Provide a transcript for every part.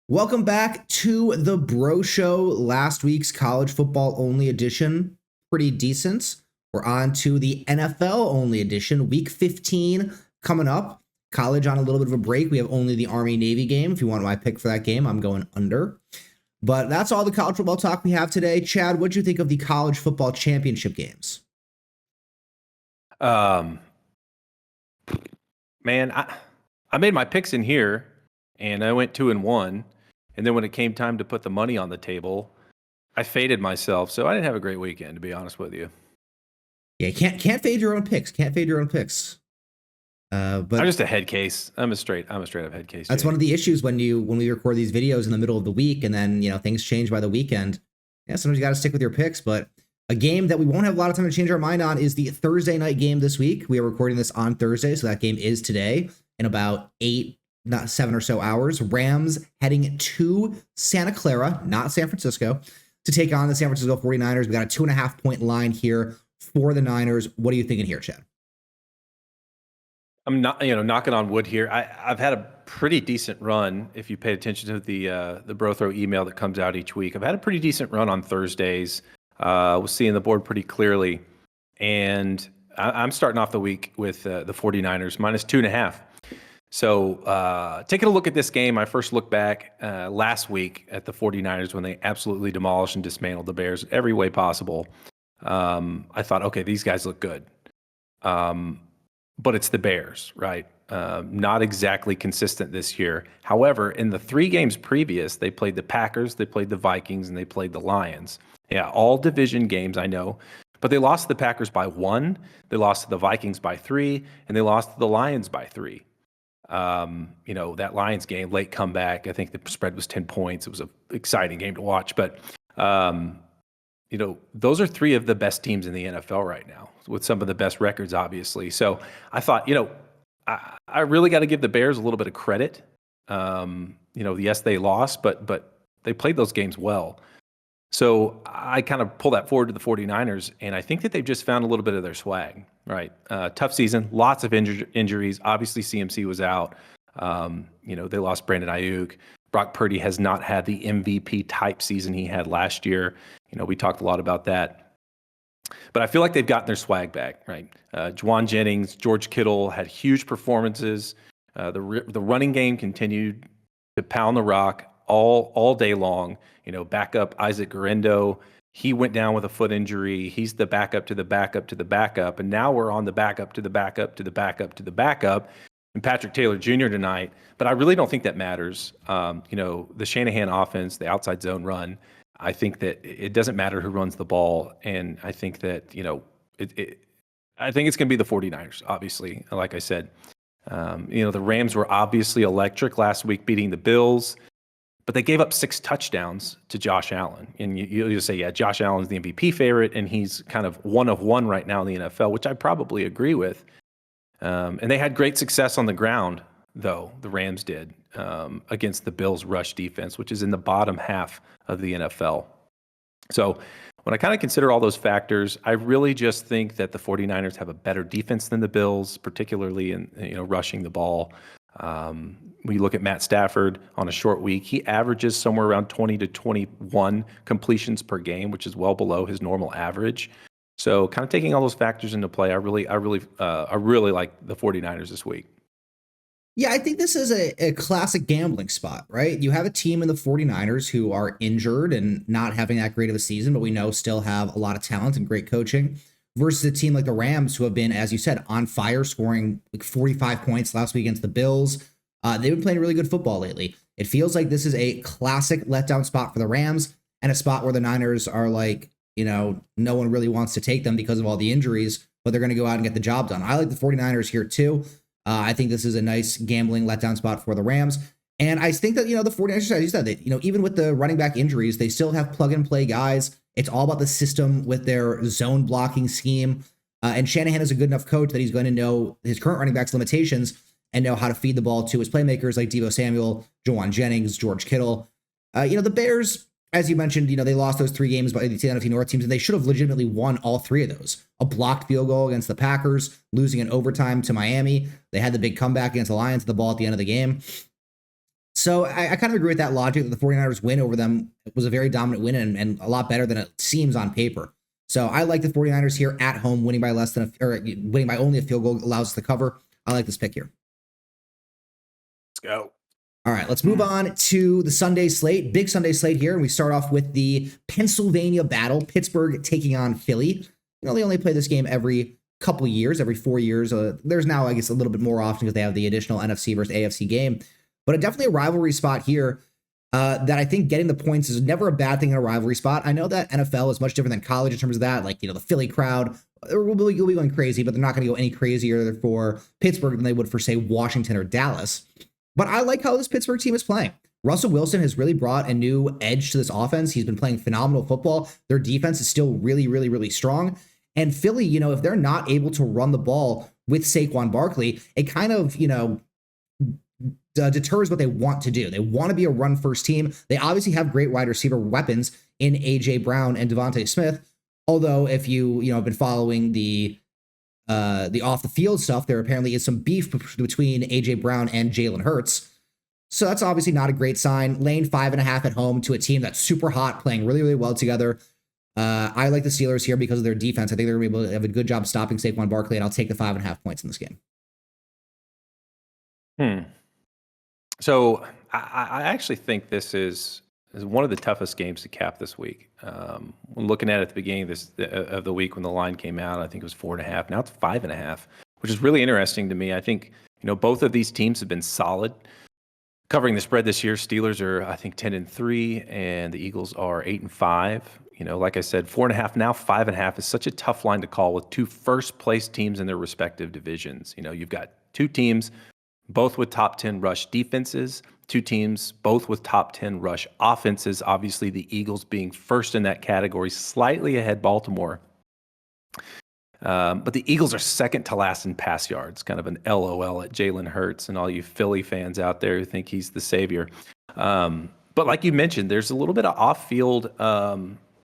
Welcome back to the Bro Show. Last week's college football only edition, pretty decent. We're on to the NFL only edition, week 15 coming up. College on a little bit of a break. We have only the Army-Navy game. If you want my pick for that game, I'm going under. But that's all the college football talk we have today. Chad, what'd you think of the college football championship games? Man, I made my picks in here, and I went 2-1. And then when it came time to put the money on the table, I faded myself. So I didn't have a great weekend, to be honest with you. Yeah, can't fade your own picks. Can't fade your own picks. But I'm just a head case. I'm a straight up head case. That's one of the issues when we record these videos in the middle of the week, and then things change by the weekend. Yeah, sometimes you got to stick with your picks. But a game that we won't have a lot of time to change our mind on is the Thursday night game this week. We are recording this on Thursday, so that game is today in about 7 or so hours. Rams heading to Santa Clara, not San Francisco, to take on the San Francisco 49ers. We got a 2.5 point line here for the Niners. What are you thinking here, Chad? I'm not, knocking on wood here. I've had a pretty decent run. If you pay attention to the BroThrow email that comes out each week, I've had a pretty decent run on Thursdays. Was seeing the board pretty clearly, and I'm starting off the week with the 49ers minus 2.5. So taking a look at this game, I first looked back last week at the 49ers when they absolutely demolished and dismantled the Bears every way possible. I thought, okay, these guys look good. But it's the Bears, right? Not exactly consistent this year. However, in the 3 games previous, they played the Packers, they played the Vikings, and they played the Lions. Yeah, all division games, I know. But they lost to the Packers by 1, they lost to the Vikings by 3, and they lost to the Lions by 3. That Lions game, late comeback, I think the spread was 10 points. It was an exciting game to watch. But, those are 3 of the best teams in the NFL right now with some of the best records, obviously. So I thought, I really got to give the Bears a little bit of credit. Yes, they lost, but they played those games well. So I kind of pull that forward to the 49ers, and I think that they've just found a little bit of their swag, right? Tough season, lots of injuries. Obviously, CMC was out. They lost Brandon Ayuk. Brock Purdy has not had the MVP type season he had last year. We talked a lot about that. But I feel like they've gotten their swag back, right? Juwan Jennings, George Kittle had huge performances. The running game continued to pound the rock all day long. Backup Isaac Guerendo, he went down with a foot injury. He's the backup to the backup to the backup. And now we're on the backup to the backup to the backup to the backup. And Patrick Taylor Jr. tonight. But I really don't think that matters. The Shanahan offense, the outside zone run, I think that it doesn't matter who runs the ball. And I think that, I think it's going to be the 49ers, obviously, like I said. The Rams were obviously electric last week, beating the Bills. But they gave up 6 touchdowns to Josh Allen. And you'll say, yeah, Josh Allen's the MVP favorite, and he's kind of one of one right now in the NFL, which I probably agree with. And they had great success on the ground, though, the Rams did, against the Bills' rush defense, which is in the bottom half of the NFL. So when I kind of consider all those factors, I really just think that the 49ers have a better defense than the Bills, particularly in rushing the ball. When you look at Matt Stafford on a short week, he averages somewhere around 20 to 21 completions per game, which is well below his normal average. So kind of taking all those factors into play, I really like the 49ers this week. Yeah, I think this is a classic gambling spot, right? You have a team in the 49ers who are injured and not having that great of a season, but we know still have a lot of talent and great coaching, versus a team like the Rams who have been, as you said, on fire, scoring like 45 points last week against the Bills. They've been playing really good football lately. It feels like this is a classic letdown spot for the Rams and a spot where the Niners are like, no one really wants to take them because of all the injuries, but they're going to go out and get the job done. I like the 49ers here too. I think this is a nice gambling letdown spot for the Rams. And I think that, the 49ers, as you said, that, even with the running back injuries, they still have plug and play guys. It's all about the system with their zone blocking scheme. And Shanahan is a good enough coach that he's going to know his current running back's limitations and know how to feed the ball to his playmakers like Deebo Samuel, Juwan Jennings, George Kittle. The Bears, as you mentioned, they lost those 3 games by the NFC North teams, and they should have legitimately won all 3 of those. A blocked field goal against the Packers, losing in overtime to Miami. They had the big comeback against the Lions, the ball at the end of the game. So I kind of agree with that logic that the 49ers win over them was a very dominant win and a lot better than it seems on paper. So I like the 49ers here at home, winning by winning by only a field goal allows us to cover. I like this pick here. Let's go. All right, let's move on to the Sunday slate. Big Sunday slate here. And we start off with the Pennsylvania battle, Pittsburgh taking on Philly. They only play this game every couple years, every 4 years. There's now, I guess, a little bit more often because they have the additional NFC versus AFC game. But definitely a rivalry spot here that I think getting the points is never a bad thing in a rivalry spot. I know that NFL is much different than college in terms of that. Like, the Philly crowd will be going crazy, but they're not going to go any crazier for Pittsburgh than they would for, say, Washington or Dallas. But I like how this Pittsburgh team is playing. Russell Wilson has really brought a new edge to this offense. He's been playing phenomenal football. Their defense is still really, really, really strong. And Philly, if they're not able to run the ball with Saquon Barkley, it kind of, deters what they want to do. They want to be a run-first team. They obviously have great wide receiver weapons in A.J. Brown and Devontae Smith. Although, if you have been following the off-the-field stuff, there apparently is some beef between A.J. Brown and Jalen Hurts. So that's obviously not a great sign. Laying 5.5 at home to a team that's super hot, playing really, really well together. I like the Steelers here because of their defense. I think they're going to be able to have a good job stopping Saquon Barkley, and I'll take the 5.5 points in this game. So I actually think this is one of the toughest games to cap this week. When looking at it at the beginning of the week when the line came out, I think it was 4.5. Now it's 5.5, which is really interesting to me. I think both of these teams have been solid covering the spread this year. Steelers are, I think, 10-3, and the Eagles are 8-5. Like I said, 4.5 now, 5.5 is such a tough line to call with two first-place teams in their respective divisions. You've got two teams, both with top 10 rush defenses, two teams, both with top 10 rush offenses. Obviously, the Eagles being first in that category, slightly ahead Baltimore. But the Eagles are second to last in pass yards, kind of an LOL at Jalen Hurts and all you Philly fans out there who think he's the savior. But like you mentioned, there's a little bit of off-field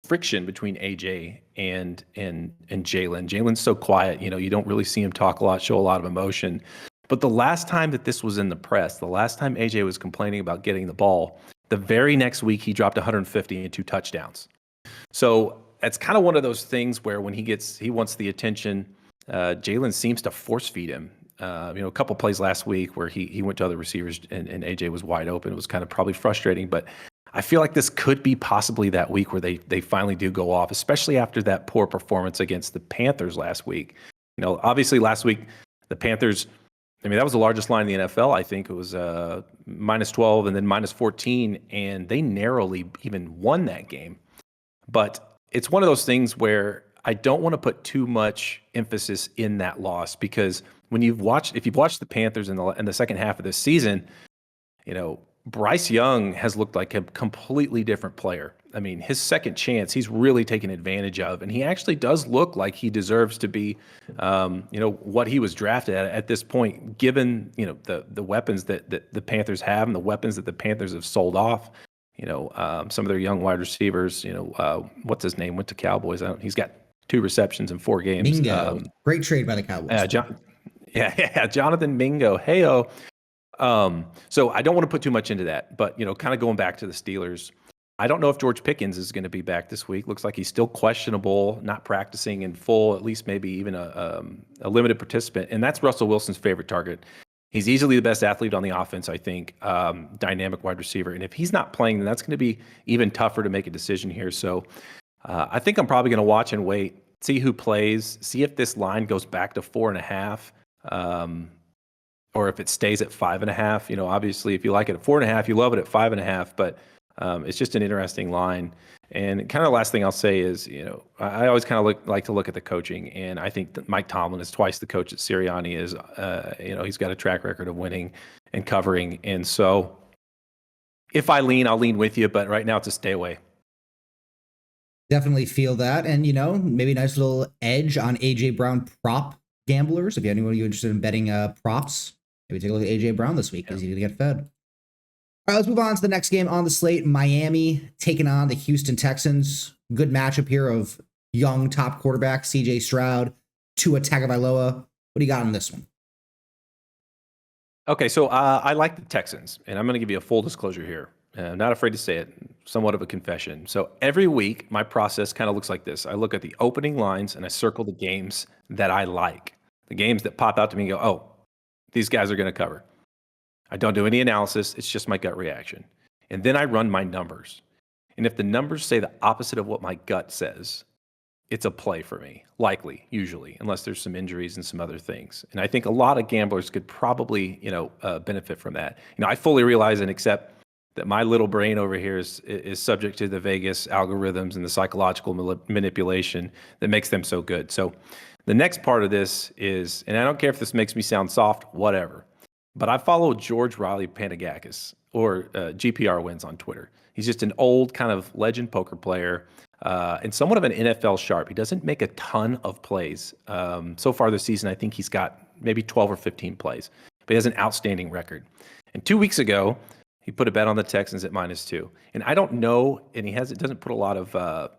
friction between AJ and Jalen. Jalen's so quiet, you don't really see him talk a lot, show a lot of emotion. But the last time that this was in the press, the last time AJ was complaining about getting the ball, the very next week he dropped 150 and 2 touchdowns. So it's kind of one of those things where when he wants the attention, Jalen seems to force feed him. A couple plays last week where he went to other receivers and AJ was wide open. It was kind of probably frustrating, but I feel like this could be possibly that week where they finally do go off, especially after that poor performance against the Panthers last week. Obviously last week, the Panthers, that was the largest line in the NFL. I think it was -12 and then -14, and they narrowly even won that game. But it's one of those things where I don't want to put too much emphasis in that loss because if you've watched the Panthers in the second half of this season, Bryce Young has looked like a completely different player. His second chance, he's really taken advantage of, and he actually does look like he deserves to be, what he was drafted at this point, given, the weapons that the Panthers have and the weapons that the Panthers have sold off. Some of their young wide receivers, what's his name, went to Cowboys. He's got 2 receptions in 4 games. Mingo. Great trade by the Cowboys. Jonathan Mingo. Hey-o. So I don't want to put too much into that, but, kind of going back to the Steelers, I don't know if George Pickens is going to be back this week. Looks like he's still questionable, not practicing in full, at least maybe even a limited participant. And that's Russell Wilson's favorite target. He's easily the best athlete on the offense, I think, dynamic wide receiver. And if he's not playing, then that's going to be even tougher to make a decision here. So I think I'm probably going to watch and wait, see who plays, see if this line goes back to 4.5, or if it stays at 5.5. Obviously, if you like it at 4.5, you love it at 5.5. But it's just an interesting line. And kind of the last thing I'll say is, I always kind of like to look at the coaching, and I think that Mike Tomlin is twice the coach that Sirianni is. He's got a track record of winning and covering, and so if I lean, I'll lean with you. But right now, it's a stay away. Definitely feel that, and maybe a nice little edge on AJ Brown prop gamblers. If you anyone you're interested in betting props, maybe take a look at AJ Brown this week because he's gonna get fed. All right, let's move on to the next game on the slate. Miami taking on the Houston Texans. Good matchup here of young top quarterback CJ Stroud, Tua Tagovailoa. What do you got on this one? Okay, so I like the Texans, and I'm going to give you a full disclosure here. I'm not afraid to say it, somewhat of a confession. So every week, my process kind of looks like this. I look at the opening lines and I circle the games that I like, the games that pop out to me and go, oh, these guys are going to cover. I don't do any analysis. It's just my gut reaction. And then I run my numbers. And if the numbers say the opposite of what my gut says, it's a play for me, likely, usually, unless there's some injuries and some other things. And I think a lot of gamblers could probably, benefit from that. I fully realize and accept that my little brain over here is subject to the Vegas algorithms and the psychological manipulation that makes them so good. So the next part of this is, and I don't care if this makes me sound soft, whatever, but I follow George Riley Panagakis, or GPR Wins on Twitter. He's just an old kind of legend poker player and somewhat of an NFL sharp. He doesn't make a ton of plays. So far this season, I think he's got maybe 12 or 15 plays, but he has an outstanding record. And 2 weeks ago, he put a bet on the Texans at -2. And I don't know, and it doesn't put a lot of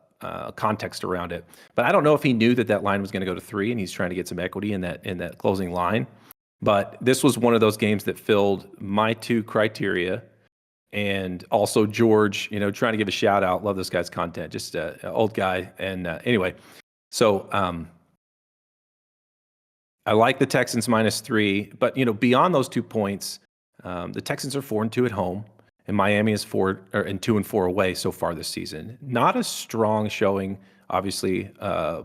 context around it, but I don't know if he knew that line was going to go to 3 and he's trying to get some equity in that closing line. But this was one of those games that filled my 2 criteria. And also George, trying to give a shout out. Love this guy's content. Just an old guy. And anyway, so I like the Texans -3. But beyond those 2 points, the Texans are 4-2 at home, and Miami is 2-4 away so far this season. Not a strong showing, obviously,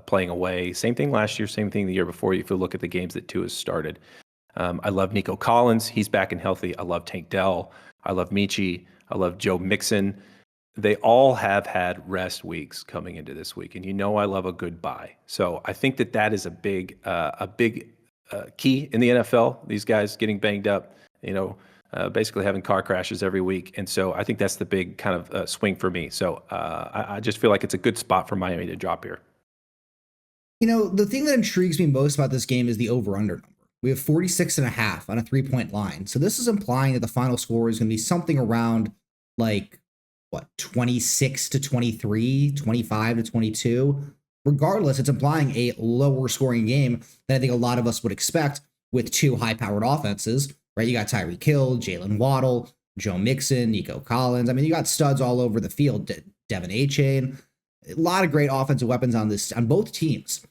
playing away. Same thing last year. Same thing the year before. If you look at the games that Tua has started. I love Nico Collins. He's back and healthy. I love Tank Dell. I love Michi. I love Joe Mixon. They all have had rest weeks coming into this week, and I love a good bye. So I think that is a big key in the NFL. These guys getting banged up, basically having car crashes every week, and so I think that's the big kind of swing for me. So I just feel like it's a good spot for Miami to drop here. The thing that intrigues me most about this game is the over-under number. We have 46.5 on a 3-point line. So this is implying that the final score is going to be something around 26-23, 25-22. Regardless, it's implying a lower scoring game than I think a lot of us would expect with 2 high-powered offenses, right? You got Tyreek Hill, Jalen Waddle, Joe Mixon, Nico Collins. I mean, you got studs all over the field. Devin Achane. A lot of great offensive weapons on both teams.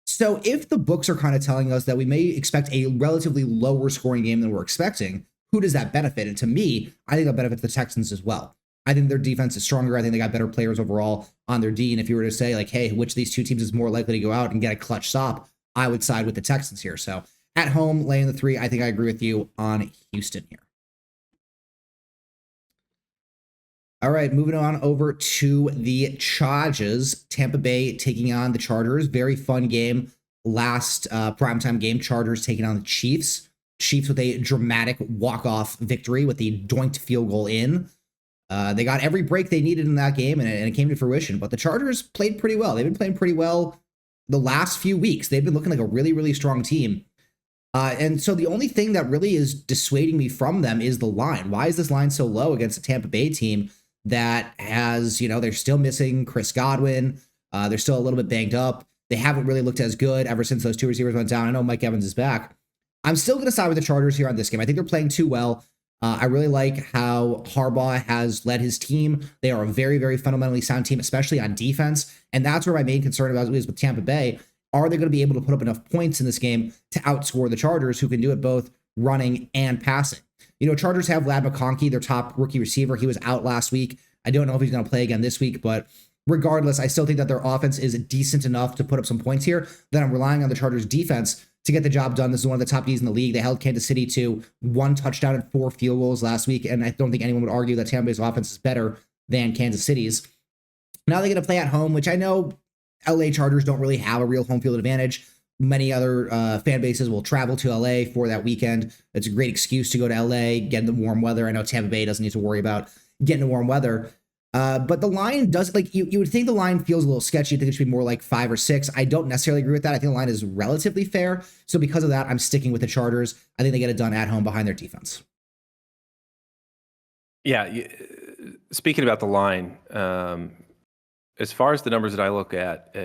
So if the books are kind of telling us that we may expect a relatively lower scoring game than we're expecting, who does that benefit? And to me, I think that benefits the Texans as well. I think their defense is stronger. I think they got better players overall on their D. And if you were to say, hey, which of these 2 teams is more likely to go out and get a clutch stop, I would side with the Texans here. So at home, laying the 3, I think I agree with you on Houston here. All right, moving on over to the Chargers. Tampa Bay taking on the Chargers. Very fun game. Last primetime game, Chargers taking on the Chiefs. Chiefs with a dramatic walk-off victory with the doinked field goal in. They got every break they needed in that game, and it came to fruition. But the Chargers played pretty well. They've been playing pretty well the last few weeks. They've been looking like a really, really strong team. And so the only thing that really is dissuading me from them is the line. Why is this line so low against a Tampa Bay team that has, they're still missing Chris Godwin. They're still a little bit banged up. They haven't really looked as good ever since those 2 receivers went down. I know Mike Evans is back. I'm still going to side with the Chargers here on this game. I think they're playing too well. I really like how Harbaugh has led his team. They are a very, very fundamentally sound team, especially on defense. And that's where my main concern about is with Tampa Bay. Are they going to be able to put up enough points in this game to outscore the Chargers, who can do it both running and passing? Chargers have Lad McConkey, their top rookie receiver. He was out last week. I don't know if he's going to play again this week, but regardless, I still think that their offense is decent enough to put up some points here. Then I'm relying on the Chargers defense to get the job done. This is one of the top Ds in the league. They held Kansas City to 1 touchdown and 4 field goals last week, and I don't think anyone would argue that Tampa Bay's offense is better than Kansas City's. Now they're going to play at home, which I know LA Chargers don't really have a real home field advantage. Many other fan bases will travel to LA for that weekend. It's a great excuse to go to LA, get in the warm weather. I know Tampa Bay doesn't need to worry about getting in warm weather. But the line does, you would think the line feels a little sketchy. I think it should be more like 5 or 6. I don't necessarily agree with that. I think the line is relatively fair. So because of that, I'm sticking with the Chargers. I think they get it done at home behind their defense. Yeah. Speaking about the line, as far as the numbers that I look at,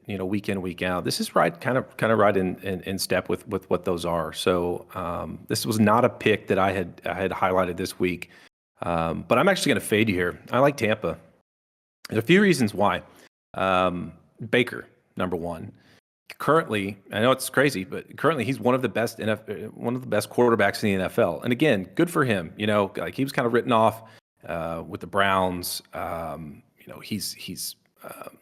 week in, week out, this is right, kind of right in step with what those are. So this was not a pick that I had highlighted this week, but I'm actually going to fade you here. I like Tampa. There's a few reasons why. Baker, number one. Currently, I know it's crazy, but currently he's one of the best quarterbacks in the NFL. And again, good for him. Like he was kind of written off with the Browns. He's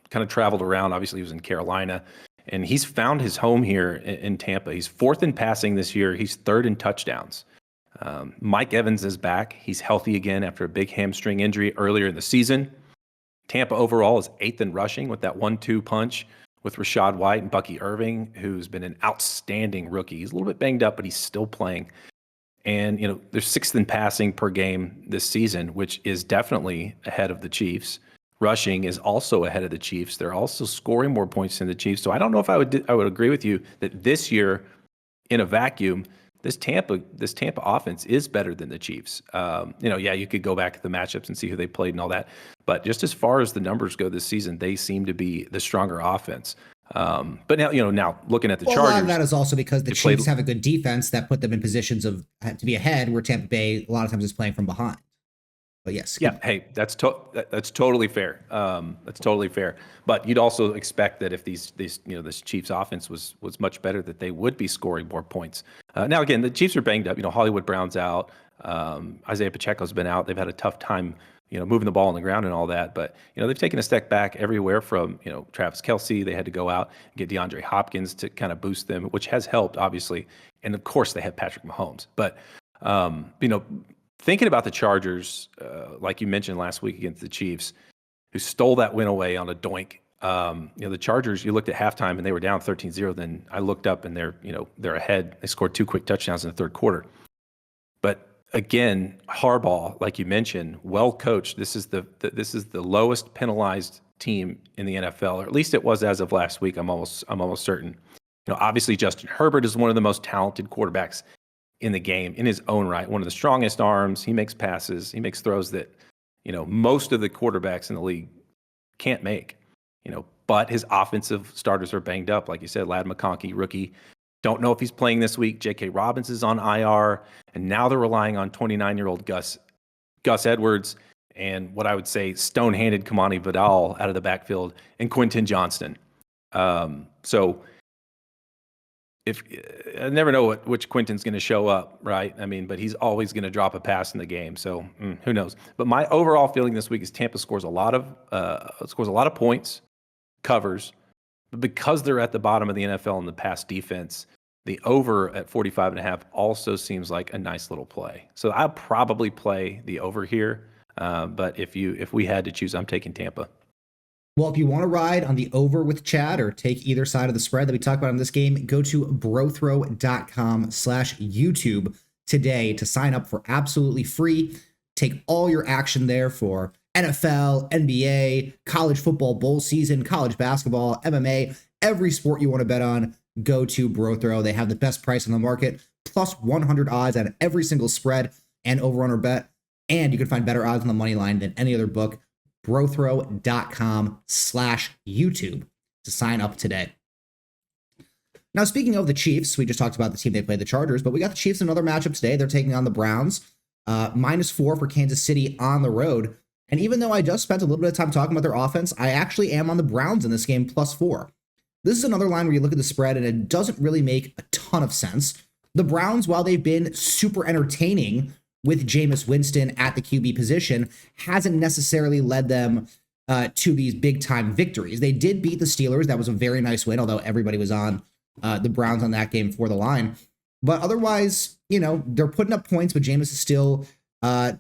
kind of traveled around. Obviously, he was in Carolina, and he's found his home here in Tampa. He's fourth in passing this year. He's third in touchdowns. Mike Evans is back. He's healthy again after a big hamstring injury earlier in the season. Tampa overall is eighth in rushing with that 1-2 punch with Rashad White and Bucky Irving, who's been an outstanding rookie. He's a little bit banged up, but he's still playing. And, they're sixth in passing per game this season, which is definitely ahead of the Chiefs. Rushing is also ahead of the Chiefs. They're also scoring more points than the Chiefs. So I don't know if I would agree with you that this year, in a vacuum, this Tampa offense is better than the Chiefs. You could go back to the matchups and see who they played and all that. But just as far as the numbers go this season, they seem to be the stronger offense. But now looking at the Chargers, a lot of that is also because the Chiefs have a good defense that put them in positions to be ahead, where Tampa Bay a lot of times is playing from behind. But yes, yeah, hey, that's totally fair. That's totally fair. But you'd also expect that if this Chiefs offense was much better, that they would be scoring more points. Now again, the Chiefs are banged up. Hollywood Brown's out. Isaiah Pacheco's been out. They've had a tough time, moving the ball on the ground and all that. But they've taken a step back everywhere from Travis Kelce. They had to go out and get DeAndre Hopkins to kind of boost them, which has helped obviously. And of course they have Patrick Mahomes. But thinking about the Chargers, like you mentioned last week against the Chiefs, who stole that win away on a doink. The Chargers, you looked at halftime and they were down 13-0. Then I looked up and they're ahead. They scored 2 quick touchdowns in the third quarter. But again, Harbaugh, like you mentioned, well coached. This is the lowest penalized team in the NFL, or at least it was as of last week. I'm almost certain. Obviously Justin Herbert is one of the most talented quarterbacks in the game in his own right, one of the strongest arms. He makes passes, he makes throws that, most of the quarterbacks in the league can't make, but his offensive starters are banged up. Like you said, Ladd McConkey, rookie. Don't know if he's playing this week. J.K. Robbins is on IR, and now they're relying on 29-year-old Gus Edwards and what I would say stone-handed Kamani Vidal out of the backfield and Quentin Johnston. So if I never know which Quentin's going to show up, right? I mean, but he's always going to drop a pass in the game. So who knows? But my overall feeling this week is Tampa scores a lot of points, covers, but because they're at the bottom of the NFL in the pass defense, the over at 45.5 also seems like a nice little play. So I'll probably play the over here. But if we had to choose, I'm taking Tampa. Well, if you want to ride on the over with Chad or take either side of the spread that we talked about in this game, go to BroThrow.com/YouTube today to sign up for absolutely free. Take all your action there for NFL, NBA, college football bowl season, college basketball, MMA, every sport you want to bet on. Go to BroThrow. They have the best price on the market, plus 100 odds on every single spread and over-under bet. And you can find better odds on the money line than any other book. BroThrow.com/YouTube to sign up today. Now, speaking of the Chiefs, we just talked about the team they played, the Chargers, but we got the Chiefs in another matchup today. They're taking on the Browns, -4 for Kansas City on the road. And even though I just spent a little bit of time talking about their offense, I actually am on the Browns in this game, +4. This is another line where you look at the spread and it doesn't really make a ton of sense. The Browns, while they've been super entertaining with Jameis Winston at the QB position, hasn't necessarily led them to these big-time victories. They did beat the Steelers. That was a very nice win, although everybody was on the Browns on that game for the line. But otherwise, they're putting up points, but Jameis is still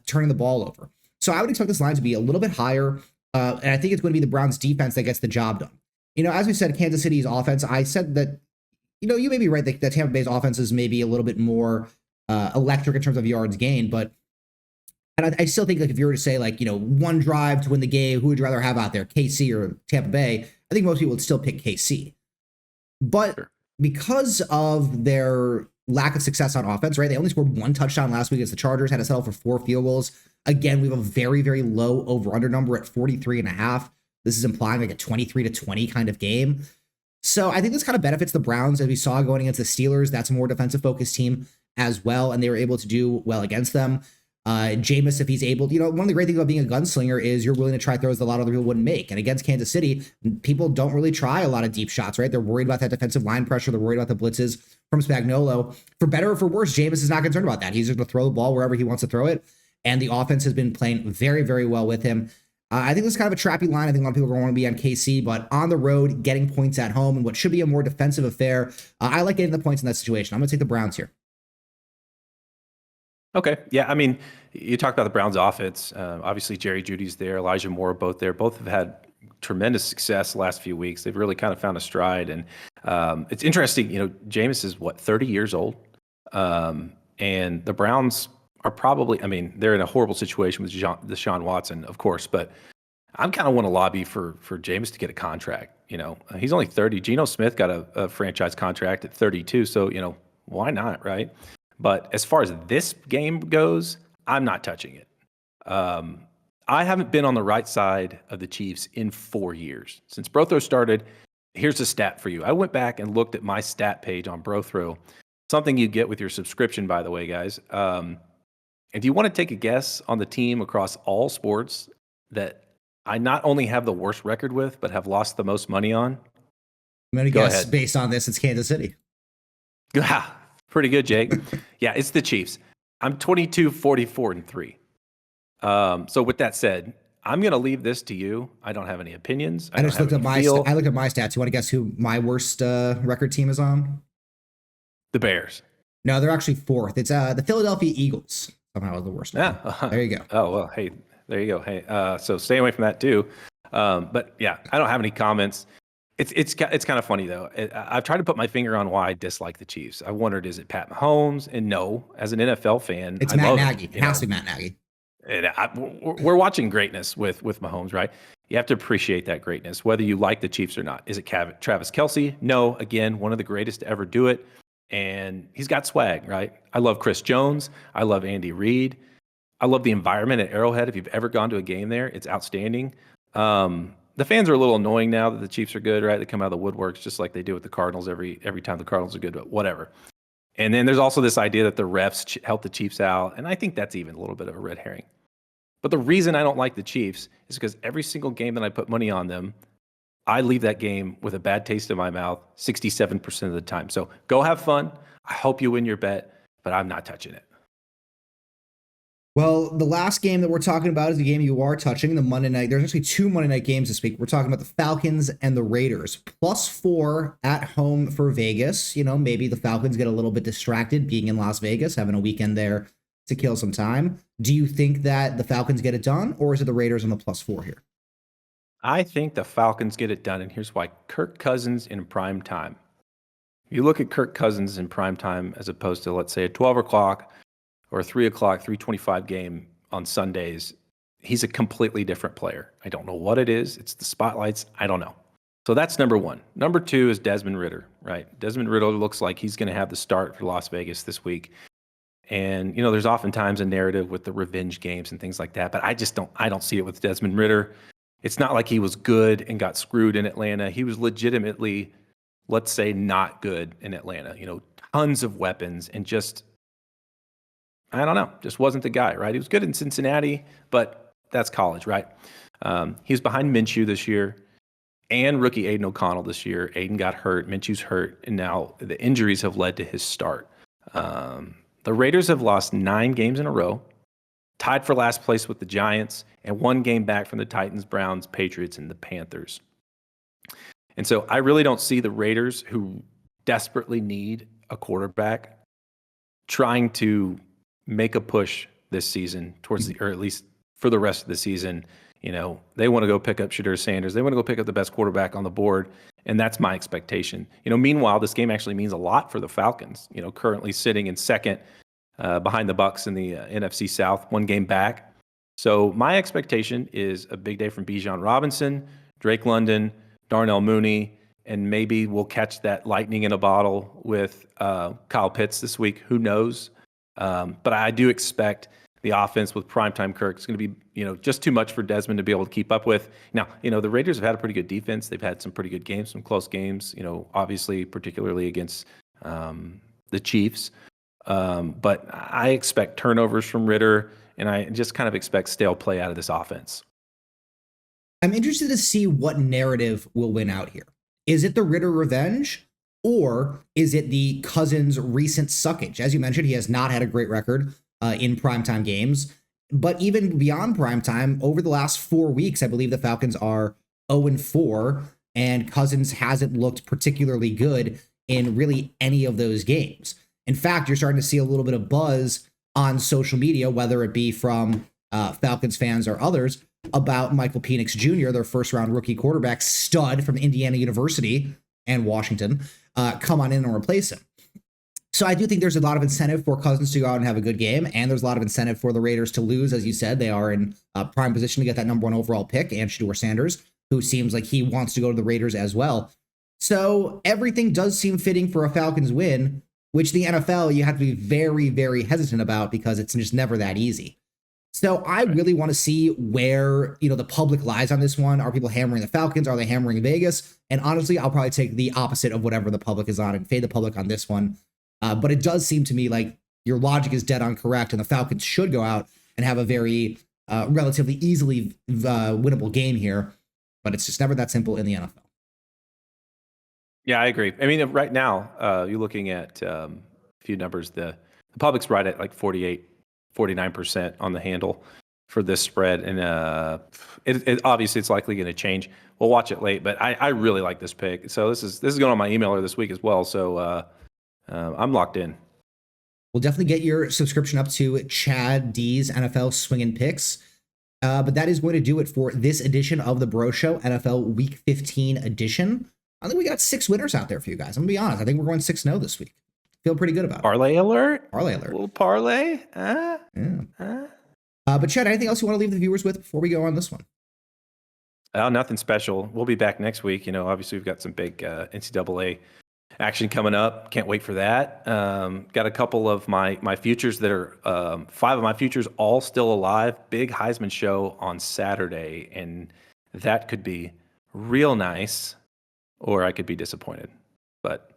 turning the ball over. So I would expect this line to be a little bit higher, and I think it's going to be the Browns' defense that gets the job done. As we said, Kansas City's offense, I said that, you may be right that Tampa Bay's offense is maybe a little bit more electric in terms of yards gained, and I still think, like, if you were to say, like, one drive to win the game, who would you rather have out there, KC or Tampa Bay? I think most people would still pick KC. But Sure. Because of their lack of success on offense, right? They only scored 1 touchdown last week against the Chargers, had to settle for 4 field goals. Again, we have a very, very low over-under number at 43.5. This is implying like a 23-20 kind of game. So I think this kind of benefits the Browns, as we saw going against the Steelers. That's a more defensive focused team as well, and they were able to do well against them. Jameis, if he's able, one of the great things about being a gunslinger is you're willing to try throws that a lot of other people wouldn't make. And against Kansas City, people don't really try a lot of deep shots, right? They're worried about that defensive line pressure. They're worried about the blitzes from Spagnuolo. For better or for worse, Jameis is not concerned about that. He's just going to throw the ball wherever he wants to throw it. And the offense has been playing very, very well with him. I think this is kind of a trappy line. I think a lot of people are going to want to be on KC, but on the road, getting points at home and what should be a more defensive affair. I like getting the points in that situation. I'm going to take the Browns here. Okay. Yeah. I mean, you talked about the Browns offense. Obviously, Jerry Jeudy's there. Elijah Moore, both there. Both have had tremendous success the last few weeks. They've really kind of found a stride. And it's interesting, Jameis is 30 years old. And the Browns are probably, they're in a horrible situation with Deshaun Watson, of course, but I'm kind of want to lobby for Jameis to get a contract. He's only 30. Geno Smith got a franchise contract at 32. So, why not, right? But as far as this game goes, I'm not touching it. I haven't been on the right side of the Chiefs in 4 years. Since BroThrow started, here's a stat for you. I went back and looked at my stat page on BroThrow, something you get with your subscription, by the way, guys. And do you want to take a guess on the team across all sports that I not only have the worst record with, but have lost the most money on? I'm going to guess based on this, it's Kansas City. Pretty good, Jake. Yeah, it's the Chiefs. I'm 22-44-3. So with that said, I'm going to leave this to you. I don't have any opinions. I just looked at my stats. You want to guess who my worst record team is on? The Bears. No, they're actually fourth. It's the Philadelphia Eagles. Somehow the worst one. There you go. Oh, well, hey, there you go. Hey, so stay away from that too. But yeah, I don't have any comments. It's kind of funny though. I've tried to put my finger on why I dislike the Chiefs. I wondered, is it Pat Mahomes? And no, as an NFL fan, it's Matt Nagy. It has to be Matt Nagy. We're watching greatness with Mahomes, right? You have to appreciate that greatness, whether you like the Chiefs or not. Is it Travis Kelce? No, again, one of the greatest to ever do it. And he's got swag, right? I love Chris Jones. I love Andy Reid. I love the environment at Arrowhead. If you've ever gone to a game there, it's outstanding. The fans are a little annoying now that the Chiefs are good, right? They come out of the woodworks just like they do with the Cardinals every time the Cardinals are good, but whatever. And then there's also this idea that the refs help the Chiefs out, and I think that's even a little bit of a red herring. But the reason I don't like the Chiefs is because every single game that I put money on them, I leave that game with a bad taste in my mouth 67% of the time. So go have fun. I hope you win your bet, but I'm not touching it. Well, the last game that we're talking about is the game you are touching, the Monday night. There's actually 2 Monday night games this week. We're talking about the Falcons and the Raiders. +4 at home for Vegas. Maybe the Falcons get a little bit distracted being in Las Vegas, having a weekend there to kill some time. Do you think that the Falcons get it done, or is it the Raiders on the +4 here? I think the Falcons get it done, and here's why. Kirk Cousins in prime time. You look at Kirk Cousins in prime time as opposed to, let's say, a 12 o'clock or a 3 o'clock, 3:25 game on Sundays, he's a completely different player. I don't know what it is. It's the spotlights. I don't know. So that's number one. Number two is Desmond Ridder, right? Desmond Ridder looks like he's going to have the start for Las Vegas this week. And, there's oftentimes a narrative with the revenge games and things like that, but I don't see it with Desmond Ridder. It's not like he was good and got screwed in Atlanta. He was legitimately, let's say, not good in Atlanta. Tons of weapons and just, I don't know, just wasn't the guy, right? He was good in Cincinnati, but that's college, right? He was behind Minshew this year and rookie Aiden O'Connell this year. Aiden got hurt, Minshew's hurt, and now the injuries have led to his start. The Raiders have lost 9 games in a row, tied for last place with the Giants, and 1 game back from the Titans, Browns, Patriots, and the Panthers. And so I really don't see the Raiders, who desperately need a quarterback, trying to make a push this season towards or at least for the rest of the season. They want to go pick up Shadur Sanders. They want to go pick up the best quarterback on the board. And that's my expectation. Meanwhile, this game actually means a lot for the Falcons, currently sitting in second behind the Bucs in the NFC South, 1 game back. So my expectation is a big day from Bijan Robinson, Drake London, Darnell Mooney, and maybe we'll catch that lightning in a bottle with Kyle Pitts this week. Who knows? But I do expect the offense with primetime Kirk is going to be, just too much for Desmond to be able to keep up with. Now, the Raiders have had a pretty good defense. They've had some pretty good games, some close games, obviously, particularly against the Chiefs. But I expect turnovers from Ritter, and I just kind of expect stale play out of this offense. I'm interested to see what narrative will win out here. Is it the Ritter revenge, or is it the Cousins' recent suckage? As you mentioned, he has not had a great record in primetime games. But even beyond primetime, over the last 4 weeks, I believe the Falcons are 0-4, and Cousins hasn't looked particularly good in really any of those games. In fact, you're starting to see a little bit of buzz on social media, whether it be from Falcons fans or others, about Michael Penix Jr., their first-round rookie quarterback, stud from Indiana University and Washington, come on in and replace him. So I do think there's a lot of incentive for Cousins to go out and have a good game, and there's a lot of incentive for the Raiders to lose. As you said, they are in prime position to get that number 1 overall pick, and Shedeur Sanders, who seems like he wants to go to the Raiders as well. So everything does seem fitting for a Falcons win, which the NFL, you have to be very, very hesitant about because it's just never that easy. So I really want to see where, the public lies on this one. Are people hammering the Falcons? Are they hammering Vegas? And honestly, I'll probably take the opposite of whatever the public is on and fade the public on this one. But it does seem to me like your logic is dead on correct, and the Falcons should go out and have a very relatively easily winnable game here. But it's just never that simple in the NFL. Yeah, I agree. I mean, right now, you're looking at a few numbers. The public's right at like 49% on the handle for this spread. And obviously it's likely going to change. We'll watch it late, but I really like this pick. So this is going on my emailer this week as well. So I'm locked in. We'll definitely get your subscription up to Chad D's NFL Swingin' Picks. But that is going to do it for this edition of the Bro Show, NFL Week 15 edition. I think we got 6 winners out there for you guys. I'm going to be honest. I think we're going 6-0 this week. Feel pretty good about it. Parlay alert? Parlay alert. A little parlay? But Chad, anything else you want to leave the viewers with before we go on this one? Nothing special. We'll be back next week. Obviously we've got some big NCAA action coming up. Can't wait for that. Got a couple of my futures that are 5 of my futures all still alive. Big Heisman show on Saturday, and that could be real nice, or I could be disappointed. But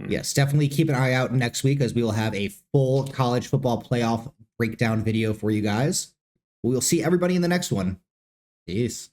yes, definitely keep an eye out next week as we will have a full college football playoff breakdown video for you guys. We'll see everybody in the next one. Peace.